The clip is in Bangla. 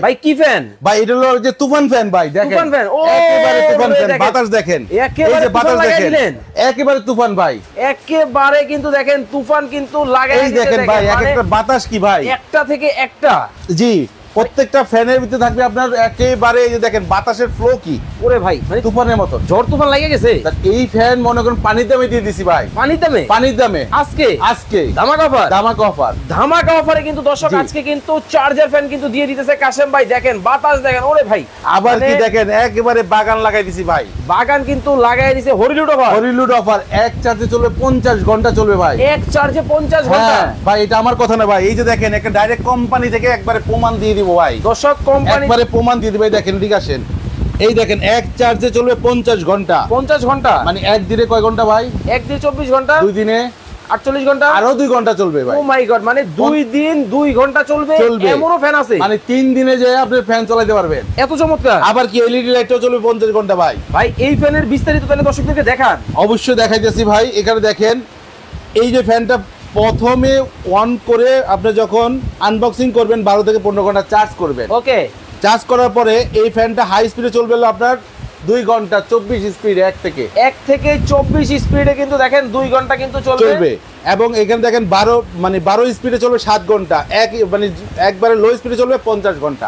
ভাই কি ফ্যান ভাই এটা হলো যে তুফান ফ্যান ভাই দেখেন তুফান ফ্যান ও একেবারে তুফান ফ্যান বাতাস দেখেন একেবারে বাতাস দেখেন একেবারে তুফান ভাই একেবারে কিন্তু দেখেন তুফান কিন্তু লাগাই এই দেখেন ভাই এক একটা বাতাস কি ভাই একটা থেকে একটা জি প্রত্যেকটা ফ্যানের ভিতরে থাকবে আপনার একেবারে এই যে দেখেন বাতাসের ফ্লো কি ওরে ভাই মানে তুফানের মতো ঝড় তুফান লাগে গেছে এই ফ্যান মনে করেন পানির দামে দিয়ে দিছি ভাই পানির দামে আজকে ধামাকা অফারে কিন্তু দর্শক আজকে কিন্তু চার্জার ফ্যান কিন্তু দিয়ে দিতেছে কাশেম ভাই দেখেন বাতাস দেখেন ওরে ভাই আবার কি দেখেন একেবারে বাগান লাগাই দিছি ভাই বাগান কিন্তু লাগাই দিছে হরিলুড অফার এক চার্জে চলবে 50 ঘন্টা চলবে ভাই এক চার্জে 50 ঘন্টা ভাই এটা আমার কথা না ভাই এই যে দেখেন একটা ডাইরেক্ট কোম্পানি থেকে একবারে প্রমাণ দিয়ে দিব ভাই দর্শক কোম্পানি একবারে প্রমাণ দিয়ে দিবে দেখেন ঠিক আছেন এই দেখেন এক চার্জে চলবে 50 ঘন্টা মানে এক দিনে কয় ঘন্টা ভাই এক দিনে 24 ঘন্টা দুই দিনে 48 ঘন্টা আরো 2 ঘন্টা চলবে ভাই ও মাই গড মানে 2 দিন 2 ঘন্টা চলবে এমনও ফ্যান আছে মানে 3 দিনে যে আপনি ফ্যান চালাতে পারবেন এত চমৎকার আবার কি এলইডি লাইটও চলবে 50 ঘন্টা ভাই এই ফ্যানের বিস্তারিত তাহলে দর্শকদেরকে দেখান অবশ্যই দেখাইতেছি ভাই এখানে দেখেন এই যে ফ্যানটা প্রথমে অন করে আপনি যখন আনবক্সিং করবেন 12 থেকে 15 ঘন্টা চার্জ করবেন ওকে চার্জ করার পরে এই ফ্যানটা হাই স্পিডে চলবে হলো আপনার 2 ঘন্টা 24 স্পিড এক থেকে 24 স্পিডে কিন্তু দেখেন 2 ঘন্টা কিন্তু চলবে এবং এখানে দেখেন 12 স্পিডে চলবে 7 ঘন্টা একবারে লো স্পিডে চলবে 50 ঘন্টা